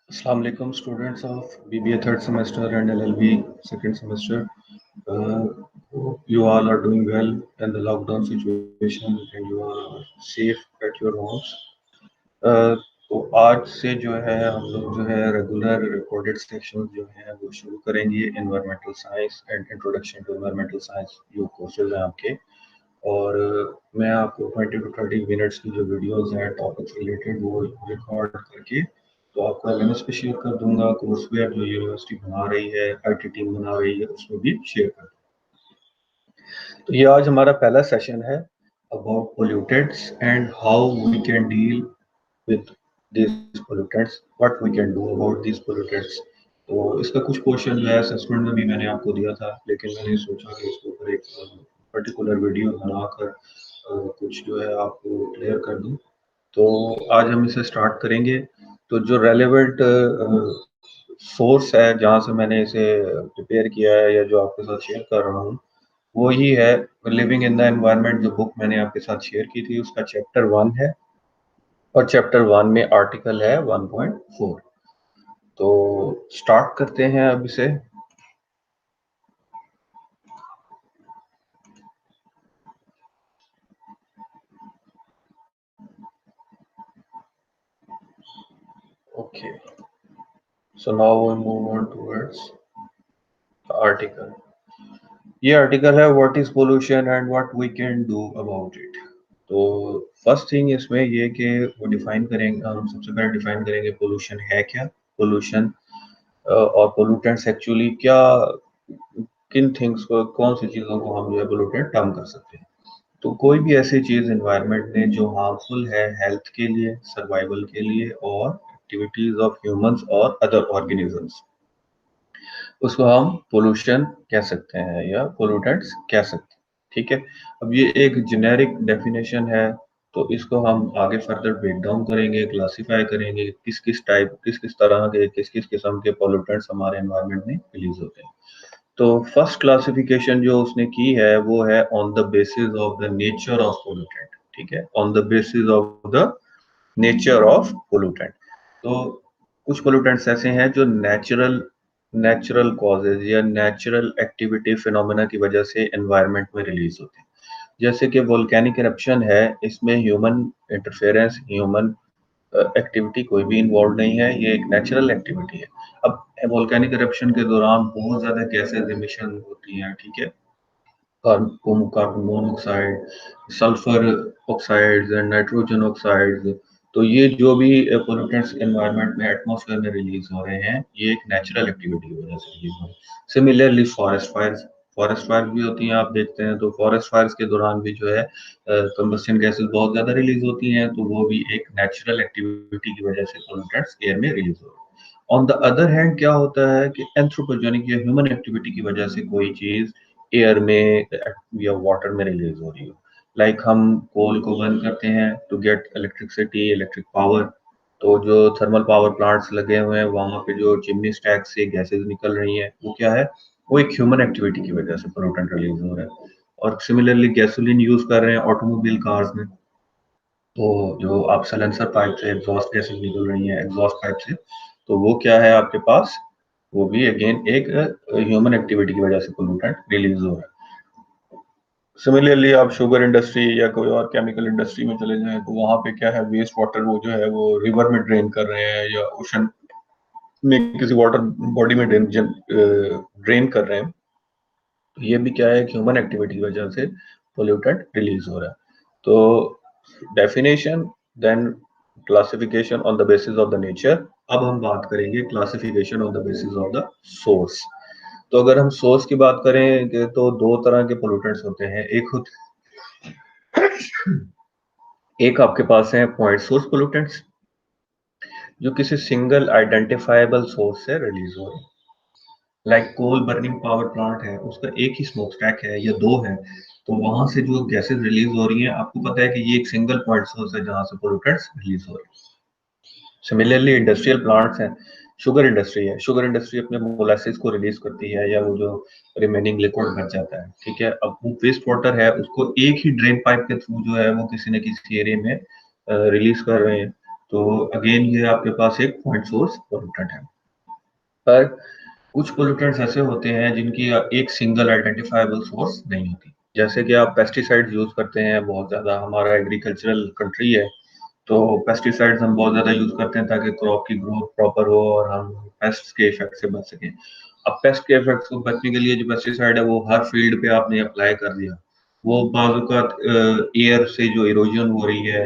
Assalamu alaikum, students of BBA third semester and LLB second semester. Hope you all are doing well in the lockdown situation and you are safe at your homes. तो आज से जो है हम लोग जो है regular recorded sections जो हैं वो शुरू करेंगे। Environmental science and introduction to environmental science जो कोर्सेज हैं आपके, और मैं आपको 20 to 30 मिनट्स की जो वीडियोस हैं टॉपिक्स रिलेटेड वो रिकॉर्ड करके तो आपको एलएमएस पे शेयर कर दूंगा। कोर्सवेयर जो यूनिवर्सिटी बना रही है, आईटी टीम बना रही है, उसमें भी शेयर कर दूंगा। तो ये आज हमारा पहला सेशन है about pollutants and how we can deal with these pollutants, what we can do about these pollutants। तो इसका कुछ क्वेश्चन जो है असेसमेंट में भी मैंने आपको दिया था, लेकिन मैंने सोचा कि इसके ऊपर एक पर्टिकुलर वीडियो बनाकर कुछ जो है आपको क्लियर कर दूं। तो आज हम इसे स्टार्ट करेंगे। तो जो रेलेवेंट सोर्स है जहाँ से मैंने इसे प्रिपेयर किया है या जो आपके साथ शेयर कर रहा हूँ वो ही है लिविंग इन द एनवायरनमेंट। जो बुक मैंने आपके साथ शेयर की थी उसका चैप्टर 1 है और चैप्टर 1 में आर्टिकल है 1.4। तो स्टार्ट करते हैं अब इसे। Okay, so now we move on towards article. ये आर्टिकल है what is pollution and what we can do about it. तो फर्स्ट थिंग इसमें ये कि वो डिफाइन करेंगे, हम सबसे पहले डिफाइन करेंगे पोल्यूशन है क्या। पोल्यूशन और पोल्यूटेंट्स एक्चुअली क्या, किन थिंग्स को, कौन सी चीज़ों को हम जो है पोल्यूटेंट टर्म कर सकते हैं। तो कोई भी ऐसी चीज़ एनवायरनमेंट में जो हार्मफुल है हेल्थ के लिए, सर्वाइवल के लिए और एक्टिविटीज ऑफ ह्यूमंस और अदर ऑर्गेनिजम्स, उसको हम पोल्यूशन कह सकते हैं या पोल्यूटेंट्स कह सकते हैं। ठीक है, अब ये एक जेनेरिक डेफिनेशन है, तो इसको हम आगे फर्दर ब्रेक डाउन करेंगे, क्लासिफाई करेंगे किस किस टाइप, किस किस तरह के, किस किस किस्म के पोल्यूटेंट्स हमारे एनवायरनमेंट में रिलीज होते हैं। तो फर्स्ट क्लासिफिकेशन जो उसने की है वो है on the basis of the nature of pollutant. ठीक है, on the basis of the nature of pollutant. तो कुछ पोल्यूटेंट्स ऐसे हैं जो नेचुरल नेचुरल कॉजेज या नेचुरल एक्टिविटी फिनोमेना की वजह से एनवायरनमेंट में रिलीज होते हैं। जैसे कि वोल्केनिक इरप्शन है, इसमें ह्यूमन इंटरफेरेंस, ह्यूमन एक्टिविटी कोई भी इन्वॉल्व नहीं है, ये एक नेचुरल एक्टिविटी है। अब वोल्केनिक इरप्शन के दौरान बहुत ज्यादा गैसेज एमिशन होती हैं। ठीक है, carbon monoxide, sulphur oxides and nitrogen oxides. तो ये जो भी पोल्यूटेंट्स एनवायरनमेंट में एटमॉस्फेयर में रिलीज हो रहे हैं, ये एक नेचुरल एक्टिविटी की वजह से रिलीज हो रहे हैं। सिमिलरली फॉरेस्ट फायर भी होती हैं, आप देखते हैं तो फॉरेस्ट फायर्स के दौरान भी जो है कंबस्शन गैसेस बहुत ज्यादा रिलीज होती हैं, तो वो भी एक नेचुरल एक्टिविटी की वजह से पोल्यूटेंट्स एयर में रिलीज हो रहे हैं। ऑन द अदर हैंड क्या होता है कि एंथ्रोपोजेनिक या ह्यूमन एक्टिविटी की वजह से कोई चीज एयर में या वाटर में रिलीज हो रही हो। लाइक हम कोल को बर्न करते हैं to get electricity, electric power. तो जो थर्मल पावर प्लांट्स लगे हुए हैं वहां पे जो चिमनी स्टैक से गैसेस निकल रही हैं वो क्या है, वो एक ह्यूमन एक्टिविटी की वजह से पोल्यूटेंट रिलीज हो रहा है। और सिमिलरली गैसोलीन यूज कर रहे हैं ऑटोमोबाइल कार्स में, तो जो आप साइलेंसर पाइप से एग्जॉस्ट गैसेस निकल रही हैं एग्जॉस्ट पाइप से, तो वो क्या है आपके पास, वो भी अगेन एक ह्यूमन एक्टिविटी की वजह से पोल्यूटेंट रिलीज हो रहा है। सिमिलरली आप शुगर इंडस्ट्री या कोई और केमिकल इंडस्ट्री में चले जाएं तो वहां पे क्या है, वेस्ट वाटर वो जो है वो रिवर में ड्रेन कर रहे हैं या ओशन में किसी वाटर बॉडी में ड्रेन कर रहे हैं। तो ये भी क्या है, ह्यूमन एक्टिविटी की वजह से पोल्यूटेंट रिलीज हो रहा है। तो definition, then classification on the basis of the nature. अब हम बात करेंगे classification on the basis of the source. तो अगर हम सोर्स की बात करें तो दो तरह के पोल्यूटेंट्स होते हैं। एक आपके पास है पॉइंट सोर्स पोल्यूटेंट्स, जो किसी सिंगल आइडेंटिफाइबल सोर्स से रिलीज हो रहे हैं। लाइक कोल बर्निंग पावर प्लांट है, उसका एक ही स्मोक स्टैक है या दो है, तो वहां से जो गैसेस रिलीज हो रही हैं, आपको पता है कि ये एक सिंगल पॉइंट सोर्स है जहां से पोल्यूटेंट्स रिलीज हो रहे हैं। सिमिलरली इंडस्ट्रियल प्लांट्स हैं, शुगर इंडस्ट्री है, शुगर इंडस्ट्री अपने मोलासिस को रिलीज करती है या वो जो रिमेनिंग लिक्विड बच जाता है। ठीक है, अब वो वेस्ट वाटर है, उसको एक ही ड्रेन पाइप के थ्रू जो है वो किसी न किसी एरिया में रिलीज कर रहे हैं। तो अगेन ये आपके पास एक पॉइंट सोर्स पोल्यूटेंट है। पर कुछ पोल्यूटेंट्स ऐसे होते हैं जिनकी एक सिंगल आइडेंटिफाइबल सोर्स नहीं होती। जैसे कि आप पेस्टिसाइड्स यूज करते हैं बहुत ज्यादा, हमारा एग्रीकल्चरल कंट्री है, तो पेस्टिसाइड्स हम बहुत ज्यादा यूज करते हैं ताकि क्रॉप की ग्रोथ प्रॉपर हो और हम पेस्ट के इफेक्ट से बच सकें। अब पेस्ट के इफेक्ट को बचने के लिए जो पेस्टिसाइड है वो हर फील्ड पे आपने अप्लाई कर दिया, वो बाजू का एयर से जो इरोजन हो रही है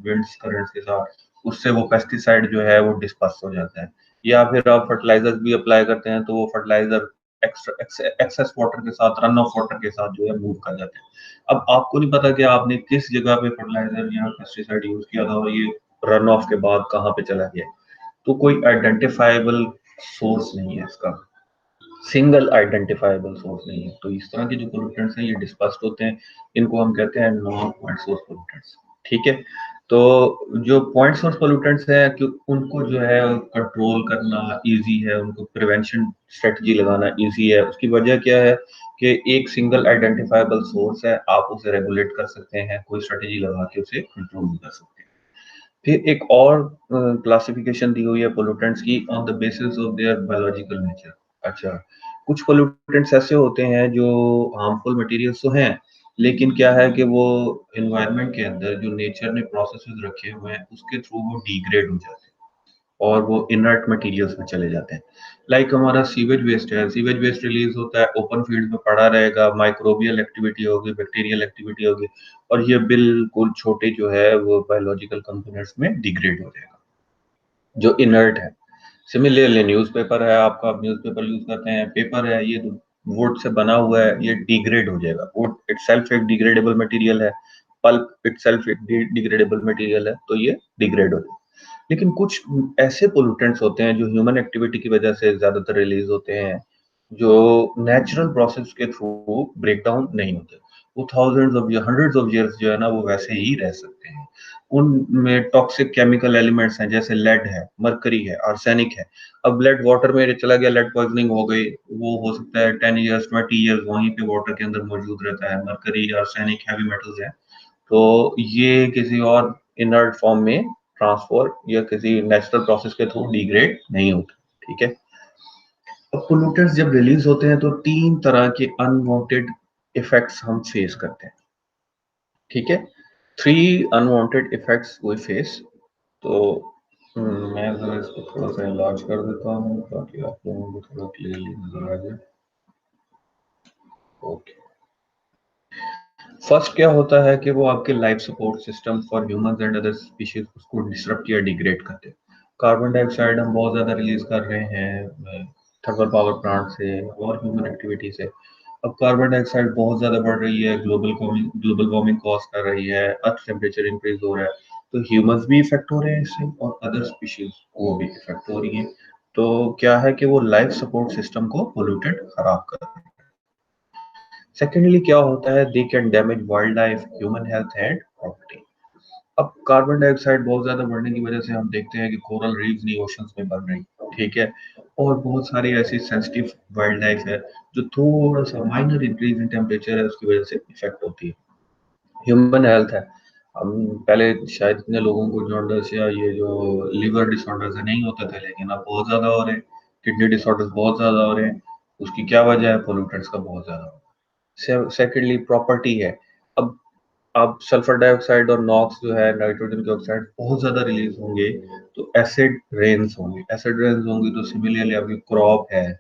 विंड्स करंट्स के साथ, उससे वो पेस्टिसाइड जो है वो डिस्पर्स हो जाता है। या फिर आप फर्टिलाइजर भी अप्लाई करते हैं तो वो फर्टिलाइजर एक्सेस वाटर के साथ, रन ऑफ वाटर के साथ जो है मूव कर जाते हैं। अब आपको नहीं पता कि आपने किस जगह पे फर्टिलाइजर या पेस्टिसाइड यूज किया था और ये रन ऑफ के बाद कहाँ पे चला गया। तो कोई आइडेंटिफाइबल सोर्स नहीं है इसका, सिंगल आइडेंटिफाइबल सोर्स नहीं है। तो इस तरह के जो पोल्यूटेंट्स हैं ये डिस्पर्स्ड होते हैं, इनको हम कहते हैं नॉन पॉइंट सोर्स पोल्यूटेंट्स। ठीक है। तो जो पॉइंट सोर्स पोल्यूटेंट्स हैं कि उनको जो है कंट्रोल करना इजी है, उनको प्रिवेंशन स्ट्रेटजी लगाना इजी है। उसकी वजह क्या है कि एक सिंगल आइडेंटिफाइबल सोर्स है, आप उसे रेगुलेट कर सकते हैं, कोई स्ट्रेटजी लगा के उसे कंट्रोल भी कर सकते हैं। फिर एक और क्लासिफिकेशन दी हुई है पोल्यूटेंट्स की on the basis of their biological nature. अच्छा, कुछ पोल्यूटेंट्स ऐसे होते हैं जो हार्मफुल मटेरियल्स तो हैं, लेकिन क्या है कि वो एनवायरनमेंट के अंदर जो नेचर ने प्रोसेसेस रखे हुए हैं उसके थ्रू वो डिग्रेड हो जाते हैं और वो इनर्ट मटेरियल्स में चले जाते हैं। लाइक हमारा सीवेज वेस्ट है, सीवेज वेस्ट रिलीज होता है, ओपन फील्ड में पड़ा रहेगा, माइक्रोबियल एक्टिविटी होगी, बैक्टीरियल एक्टिविटी होगी, और ये बिल्कुल छोटे जो है वो बायोलॉजिकल कंपोनेंट्स में डिग्रेड हो जाएगा, जो इनर्ट है। सिमिलरली न्यूज़पेपर है आपका, आप न्यूज़पेपर यूज करते हैं, पेपर है, ये वुड से बना हुआ है, ये डिग्रेड हो जाएगा। वुड इटसेल्फ एक डिग्रेडेबल मटेरियल है, पल्प इटसेल्फ एक डिग्रेडेबल मटेरियल है, तो ये डिग्रेड हो जाएगा। लेकिन कुछ ऐसे पोल्यूटेंट्स होते हैं जो ह्यूमन एक्टिविटी की वजह से ज्यादातर रिलीज होते हैं, जो नेचुरल प्रोसेस के थ्रू ब्रेक डाउन नहीं होते। वो thousands of hundreds of years जो है ना वो वैसे ही रह सकते हैं। उनमें टॉक्सिक केमिकल एलिमेंट्स हैं, जैसे लेड है, मरकरी है, आर्सेनिक है। अब लेड वाटर में चला गया, लेड पॉइजनिंग हो गई, वो हो सकता है 10 ईयर्स 20 ईयर्स वहीं पे वाटर के अंदर मौजूद रहता है। मरकरी, आर्सेनिक हैवी मेटल्स है, तो ये किसी और इनर्ट फॉर्म में ट्रांसफर या किसी नेचुरल प्रोसेस के थ्रू डिग्रेड नहीं होते। ठीक है। अब पोल्यूटेंट्स जब रिलीज होते हैं तो तीन तरह के अनवांटेड इफेक्ट्स हम फेस करते हैं। ठीक है। Three unwanted effects we face. तो मैं जरा इसको थोड़ा सा इलाज कर देता हूँ ताकि आप लोगों को थोड़ा क्लियरली नजर आ जाए। ओके। फर्स्ट क्या होता है कि वो आपके life support system for humans and other species उसको डिसरप्ट या डिग्रेड करते हैं। कार्बन डाइऑक्साइड हम बहुत ज़्यादा रिलीज कर रहे हैं थर्मल पावर प्लांट से और ह्यूमन एक्टिविटी से। अब कार्बन डाइऑक्साइड बहुत ज़्यादा बढ़ रही है, ग्लोबल वार्मिंग कॉज कर रही है, अर्थ टेम्परेचर इंक्रीज हो रहा है, तो ह्यूमंस भी इफेक्ट हो रहे हैं इससे और अदर स्पीशीज वो भी इफेक्ट हो रही है। तो क्या है कि वो लाइफ सपोर्ट सिस्टम को पोल्यूटेड खराब कर रहे हैं। सेकेंडली क्या होता है, they can damage wild life, human health and property. अब कार्बन डाइऑक्साइड बहुत ज्यादा बढ़ने की वजह से हम देखते हैं कि कोरल रीफ्स नहीं ओशंस में बन रही। ठीक है। और बहुत सारी ऐसी सेंसिटिव वाइल्ड लाइफ है जो थोड़ा सा माइनर इंक्रीज इन टेम्परेचर है उसकी वजह से इफेक्ट होती है। ह्यूमन हेल्थ है, हम पहले शायद इतने लोगों को जॉन्डिस या ये जो लिवर डिसऑर्डर्स है नहीं होते थे, लेकिन अब बहुत ज्यादा हो रहे हैं। किडनी डिसऑर्डर्स बहुत ज्यादा हो रहे हैं। उसकी क्या वजह है, पोल्यूटेंट्स का बहुत ज्यादा। सेकेंडली प्रॉपर्टी है। अब सल्फर डाइऑक्साइड और नॉक्स जो है, नाइट्रोजन के ऑक्साइड बहुत ज्यादा रिलीज होंगे तो एसिड रेन्स होंगे, एसिड रेन्स होंगी तो सिमिलरली आपकी क्रॉप है,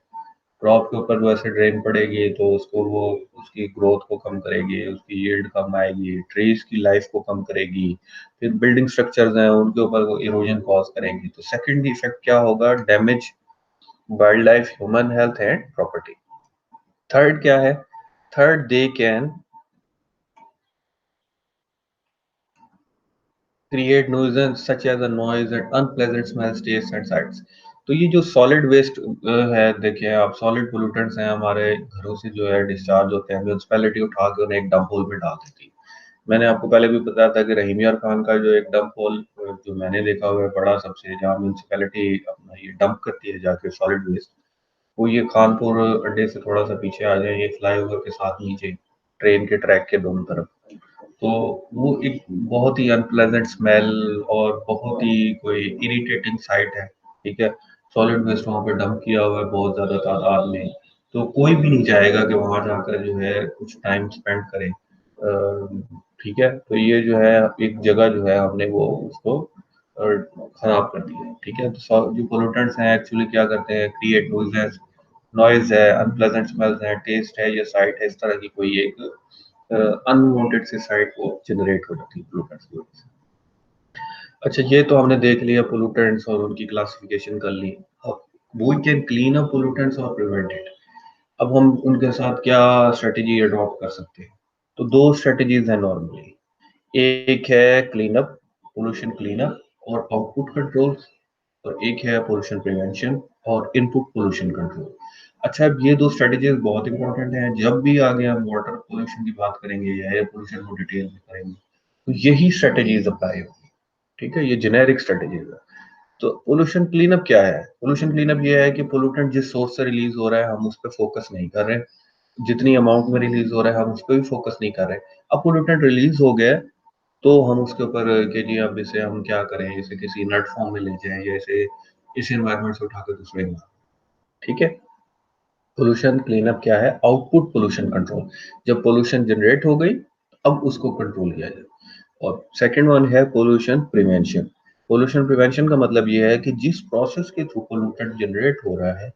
क्रॉप के ऊपर वो एसिड रेन पड़ेगी तो उसको वो उसकी ग्रोथ को कम करेगी, उसकी यील्ड कम आएगी, ट्रीज की लाइफ को कम करेगी। फिर बिल्डिंग स्ट्रक्चर्स हैं उनके ऊपर वो इरोजन कॉज करेंगी। तो सेकंड इफेक्ट क्या होगा, damage wild life, human health and property. Third क्या है, third they can create nuisance such as a noise and unpleasant smells, tastes and sights। तो ये जो सॉलिड वेस्ट है, देखिए आप, सॉलिड पोल्यूटेंट्स हैं हमारे घरों से जो है डिस्चार्ज होते हैं, म्यूनसिपैलिटी उठा के उन्हें एक डंप होल में डाल देती है। मैंने आपको पहले भी बताया था कि रहीम यार खान का जो एक डंप होल जो मैंने देखा हुआ है बड़ा सबसे, जहाँ म्यूनसिपैलिटी अपना ये डंप करती है जाके सॉलिड वेस्ट, वो ये खानपुर अड्डे से थोड़ा सा पीछे आ जाए, ये फ्लाईओवर के साथ नीचे ट्रेन के ट्रैक के दोनों तरफ। तो वो एक बहुत ही अनप्लेजेंट स्मेल और बहुत ही कोई इरिटेटिंग साइट है, ठीक है? सॉलिड वेस्ट वहाँ पे डंप किया हुआ है बहुत ज़्यादा तादाद में, तो कोई भी नहीं चाहेगा कि वहाँ जाकर जो है कुछ टाइम स्पेंड करे। ठीक है? तो ये जो है एक जगह जो है हमने वो उसको खराब कर दिया है, ठीक है? तो जो पोल्यूटेंट्स हैं एक्चुअली क्या करते हैं, क्रिएट नॉइज़ है, अनप्लेजेंट स्मेल्स है, टेस्ट है, या साइट है, इस तरह की कोई एक अनवांटेड सी साइट वो जनरेट हो जाती है पोल्यूटेंट्स की वजह से। अच्छा, ये तो हमने देख लिया पोल्यूटेंट्स और उनकी क्लासिफिकेशन कर ली। अब we can clean up pollutants और प्रिवेंट इट। अब हम उनके साथ क्या स्ट्रेटेजी अडॉप्ट कर सकते हैं? तो दो स्ट्रेटेजीज हैं नॉर्मली। एक है clean up, pollution clean up और आउटपुट कंट्रोल, और एक है पोल्यूशन प्रिवेंशन और इनपुट पोल्यूशन कंट्रोल। अच्छा, अब ये दो स्ट्रेटेजीज बहुत इंपॉर्टेंट हैं। जब भी आगे हम वाटर पोल्यूशन की बात करेंगे या एयर पोल्यूशन को डिटेल में करेंगे, तो यही स्ट्रेटेजीज अप्लाई होगी, ठीक है? ये जेनेरिक स्ट्रेटेजीज है। तो पोल्यूशन क्लीनअप क्या है? पोल्यूशन क्लीनअप ये है कि पोल्यूटेंट जिस सोर्स से रिलीज हो रहा है हम उस पर फोकस नहीं कर रहे, जितनी अमाउंट में रिलीज हो रहा है हम उस पर भी फोकस नहीं कर रहे। अब पोल्यूटेंट रिलीज हो गया है, तो हम उसके ऊपर कि जी अब इसे हम क्या करें, इसे किसी नट फॉर्म में ले जाएं या इसे इस एनवायरनमेंट से उठाकर दूसरे environment, ठीक है? पोल्यूशन क्लीनअप क्या है? Output pollution control. जब पोल्यूशन जनरेट हो गई, अब उसको कंट्रोल किया जाए। और सेकंड वन है पोल्यूशन प्रिवेंशन। पोल्यूशन प्रिवेंशन का मतलब ये है कि जिस प्रोसेस के थ्रू पोल्यूटेंट जनरेट हो रहा है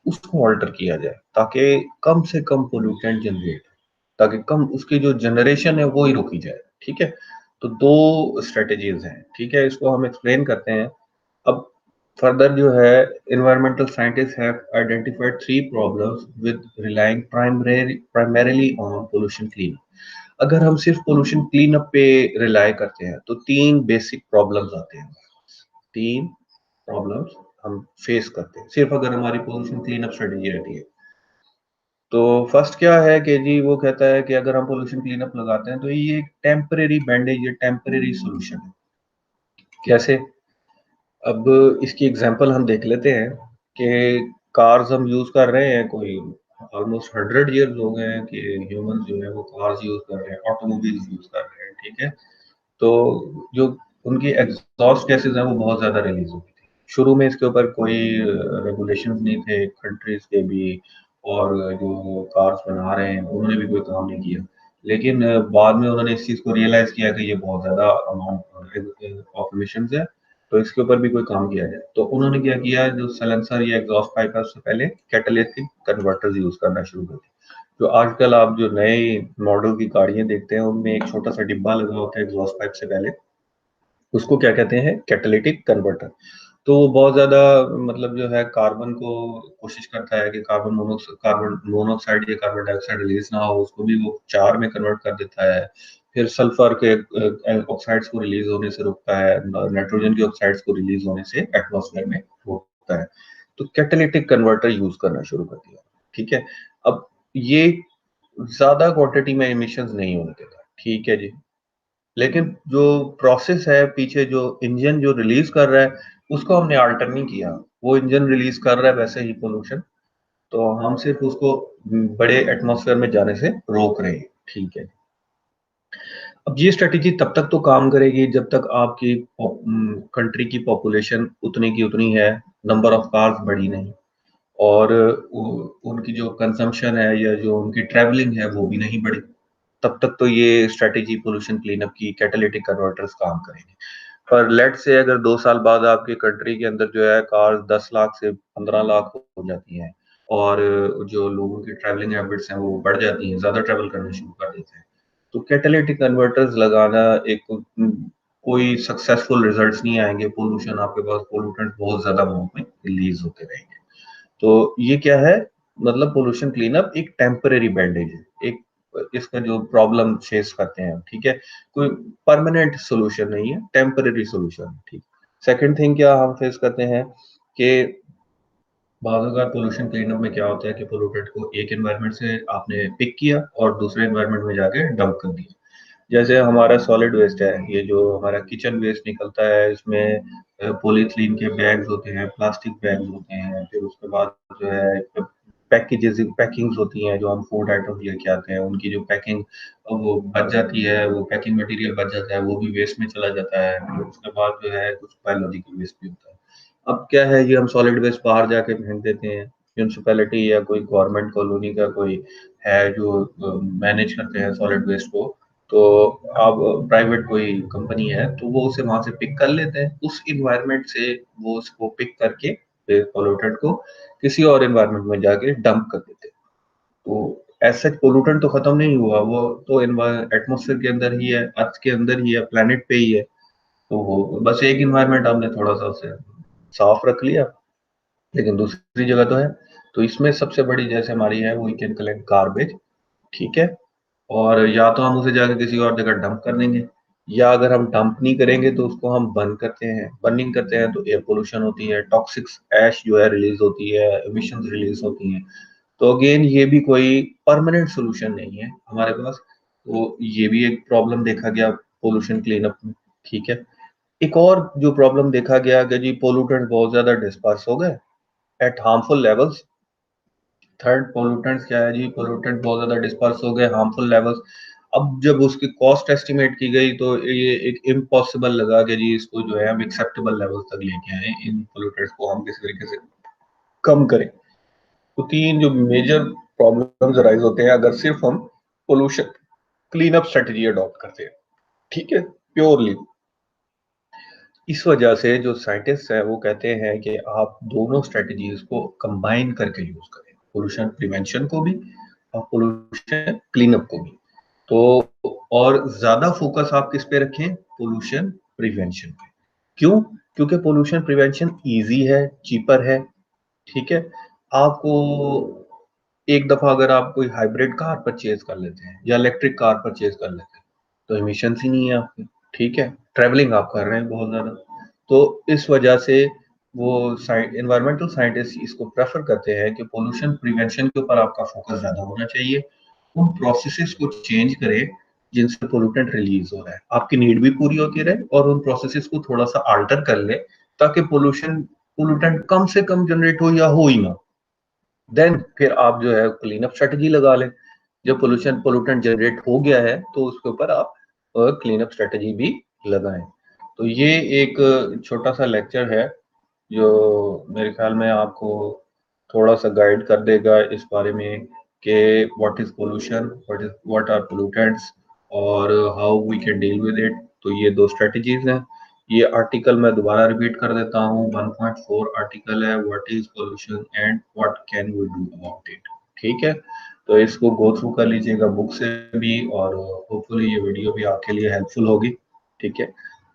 उसको ऑल्टर किया जाए, ताकि कम से कम पोल्यूटेंट जनरेट, ताकि कम उसकी जो जनरेशन है वो ही रोकी जाए, ठीक है? तो दो स्ट्रेटेजीज हैं, ठीक है? इसको हम एक्सप्लेन करते हैं। अब फर्दर जो है, environmental scientists have identified three problems with relying primarily on pollution cleanup. अगर हम सिर्फ पोल्यूशन क्लीन अप पे रिलाय करते हैं तो तीन बेसिक प्रॉब्लम्स आते हैं। तीन प्रॉब्लम्स हम फेस करते हैं सिर्फ अगर हमारी पोल्यूशन क्लीन अप स्ट्रेटेजी रहती है। तो फर्स्ट क्या है कि जी वो कहता है कि अगर हम पोल्यूशन क्लीन अप लगाते हैं तो ये एक टेम्परेरी बैंडेज, ये टेम्परेरी सोल्यूशन है। कैसे? अब इसकी एग्जांपल हम देख लेते हैं कि कार्स हम यूज कर रहे हैं, कोई ऑलमोस्ट 100 ईयर्स हो गए हैं कि ह्यूमंस जो है वो कार्स यूज कर रहे हैं, ऑटोमोबाइल्स यूज कर रहे हैं, ठीक है? तो जो उनकी एग्जॉस्ट गैसेस हैं वो बहुत ज़्यादा रिलीज होती थी। शुरू में इसके ऊपर कोई रेगुलेशंस नहीं थे कंट्रीज के भी, और जो कार्स बना रहे हैं उन्होंने भी कोई काम नहीं किया। लेकिन बाद में उन्होंने इस चीज़ को रियलाइज़ किया कि ये बहुत ज़्यादा अमाउंट ऑफ एमिशंस है, तो इसके ऊपर भी कोई काम किया जाए। तो उन्होंने क्या किया, जो साइलेंसर या एग्जॉस्ट पाइप है उससे पहले कैटालिटिक कन्वर्टर्स यूज़ करना शुरू कर दिया। जो आजकल आप जो नए मॉडल की गाड़ियाँ देखते हैं उनमें एक छोटा-सा डिब्बा लगा होता है एग्जॉस्ट पाइप से पहले, उसको क्या कहते हैं? Catalytic converter. तो वो बहुत ज़्यादा मतलब जो है कार्बन को कोशिश करता है कि कार्बन मोनोऑक्साइड या कार्बन डाइऑक्साइड रिलीज़ ना हो, उसको भी वो 4 में कन्वर्ट कर देता है। फिर सल्फर के ऑक्साइड्स को रिलीज़ होने से रोकता है, नाइट्रोजन के ऑक्साइड्स को रिलीज़ होने से एटमॉस्फेयर में रोकता है। तो कैटालिटिक कन्वर्टर यूज़ करना शुरू कर दिया, ठीक है? अब ये ज़्यादा क्वांटिटी में एमिशंस नहीं होने देता, ठीक है जी। लेकिन जो प्रोसेस है पीछे, जो इंजन जो रिलीज़ कर रहा है, उसको हमने अल्टर नहीं किया। वो इंजन रिलीज़ कर रहा है वैसे ही पोल्यूशन, तो हम सिर्फ़ उसको बड़े एटमॉस्फेयर में जाने से रोक रहे हैं, ठीक है। अब ये स्ट्रैटेजी तब तक तो काम करेगी जब तक आपकी कंट्री की पॉपुलेशन उतनी की उतनी है, नंबर ऑफ कार्स बढ़ी नहीं, और उनकी जो कंजम्पशन है या जो उनकी ट्रैवलिंग है वो भी नहीं बढ़ी। तब तक तो ये स्ट्रैटेजी पोल्यूशन क्लीन अप की कैटालिटिक कन्वर्टर्स काम करेंगे। पर लेट्स से अगर 2 साल बाद आपकी कंट्री के अंदर जो है कार्स 10 लाख से 15 लाख हो जाती हैं, और जो लोगों की ट्रैवलिंग हैबिट्स हैं वो बढ़ जाती हैं, ज़्यादा ट्रैवल करना शुरू कर देते हैं। तो कैटालिटिक कन्वर्टर्स लगाना एक कोई सक्सेसफुल रिजल्ट्स नहीं आएँगे, पोल्यूशन आपके पास पोल्यूटेंट बहुत ज़्यादा अमाउंट में रिलीज़ होते रहेंगे। तो ये क्या है? मतलब पोल्यूशन क्लीनअप एक टेम्परेरी बैंडेज है। एक इसका जो प्रॉब्लम फेस करते हैं हम, ठीक है? कोई परमानेंट सॉल्यूशन नहीं है, टेम्परेरी सॉल्यूशन है, ठीक। सेकंड थिंग क्या हम फेस करते हैं कि बाज़ अगर पोल्यूशन क्लीनअप में क्या होता है कि पोल्यूटेंट को एक एनवायरनमेंट से आपने पिक किया और दूसरे एनवायरनमेंट में जाके डंप कर दिया। जैसे हमारा सॉलिड वेस्ट है, ये जो हमारा किचन वेस्ट निकलता है, इसमें पॉलीथीन के बैग्स होते हैं, प्लास्टिक बैग्स होते हैं, फिर उसके बाद जो है पैकेजेस पैकिंग्स होती हैं, जो हम फूड आइटम्स लेके आते हैं, उनकी जो पैकिंग वो बच जाती है, वो पैकिंग मटेरियल बच जाता है, वो भी वेस्ट में चला जाता है। फिर उसके बाद जो है कुछ बायोलॉजिकल वेस्ट भी होता है। अब क्या है, ये हम सॉलिड वेस्ट बाहर जाके फेंक देते हैं। म्युनिसिपैलिटी या कोई गवर्नमेंट कॉलोनी का कोई है जो मैनेज करते हैं सॉलिड वेस्ट को, तो अब प्राइवेट कोई कंपनी है तो वो उसे वहां से पिक कर लेते हैं, उस इन्वायरमेंट से वो उसको पिक करके पोल्यूटेड को किसी और एनवायरनमेंट में जाके डंप कर देते हैं। तो ऐसा पोल्यूटेंट तो खत्म नहीं हुआ, वो तो एटमॉस्फेयर के अंदर ही है, अर्थ के अंदर ही है, प्लेनेट पे ही है। तो वो बस एक इन्वायरमेंट हमने थोड़ा सा उसे साफ रख लिया, लेकिन दूसरी जगह तो है। तो इसमें सबसे बड़ी जैसे हमारी है, वी कैन कलेक्ट गार्बेज, ठीक है। और या तो हम उसे जाके किसी और जगह डंप कर देंगे, या अगर हम डंप नहीं करेंगे तो उसको हम बर्न करते हैं। बर्निंग करते हैं तो एयर पोल्यूशन होती है, टॉक्सिक ऐश जो है रिलीज होती है, एमिशंस रिलीज होती हैं। तो अगेन ये भी कोई परमानेंट सोल्यूशन नहीं है हमारे पास। तो ये भी एक प्रॉब्लम देखा गया पोल्यूशन क्लीन अप में, ठीक है। एक और जो प्रॉब्लम देखा गया कि जी पोल्यूटेंट बहुत ज्यादा डिस्पर्स हो गए at harmful levels. Third pollutants क्या है जी, पोल्यूटेंट बहुत ज्यादा डिस्पर्स हो गए हार्मफुल लेवल्स। अब जब उसकी कॉस्ट एस्टिमेट की गई तो ये एक इम्पॉसिबल लगा कि जी इसको जो है हम एक्सेप्टेबल लेवल तक लेके आए, इन पोल्यूटेंट्स को हम किसी तरीके से कम करें। तो तीन जो मेजर प्रॉब्लम्स राइज होते हैं अगर सिर्फ हम pollution clean up strategy adopt करते हैं, ठीक है, प्योरली। इस वजह से जो साइंटिस्ट है वो कहते हैं कि आप दोनों स्ट्रेटजीज को कंबाइन करके यूज करें, पोल्यूशन प्रिवेंशन को भी और पोल्यूशन क्लीन अप को भी। तो और ज्यादा फोकस आप किस पे रखें, पोल्यूशन प्रिवेंशन पे। क्यों? क्योंकि पोल्यूशन प्रिवेंशन इजी है, चीपर है, ठीक है। आपको एक दफा अगर आप कोई हाइब्रिड कार परचेज कर लेते हैं या इलेक्ट्रिक कार परचेज कर लेते हैं तो एमिशन ही नहीं है आपके, ठीक है। ट्रेवलिंग आप कर रहे हैं बहुत ज्यादा, तो इस वजह से वो एनवायरमेंटल साइंटिस्ट इसको प्रेफर करते हैं कि पोल्यूशन प्रिवेंशन के ऊपर आपका फोकस ज्यादा होना चाहिए। उन प्रोसेसेस को चेंज करें जिनसे पोल्यूटेंट रिलीज हो रहा है, आपकी नीड भी पूरी होती रहे, और उन प्रोसेसेस को थोड़ा सा आल्टर कर ले ताकि पोल्यूटेंट कम से कम जनरेट हो या हो ही ना। देन फिर आप जो है क्लीन अप स्ट्रेटजी लगा लें। जब पोल्यूटेंट जनरेट हो गया है तो उसके ऊपर आप क्लीन अप स्ट्रेटजी भी लगाएं। तो ये एक छोटा सा लेक्चर है जो मेरे ख्याल में आपको थोड़ा सा गाइड कर देगा इस बारे में कि what is pollution, what are pollutants, और how we can deal with it. तो ये दो स्ट्रेटजीज हैं। ये आर्टिकल मैं दोबारा रिपीट कर देता हूँ, 1.4 आर्टिकल है, what is pollution and what can we do about it, ठीक है। तो इसको गो थ्रू कर लीजिएगा बुक से भी, और होपफुली ये वीडियो भी आपके लिए हेल्पफुल होगी, ठीक है।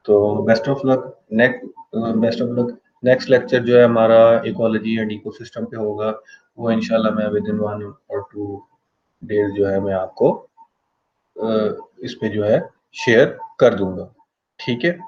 तो best of luck. Next lecture जो है हमारा इकोलॉजी एंड इकोसिस्टम पे होगा। वो इंशाल्लाह मैं विद इन 1 और 2 डेज जो है मैं आपको इस पे जो है शेयर कर दूंगा, ठीक है।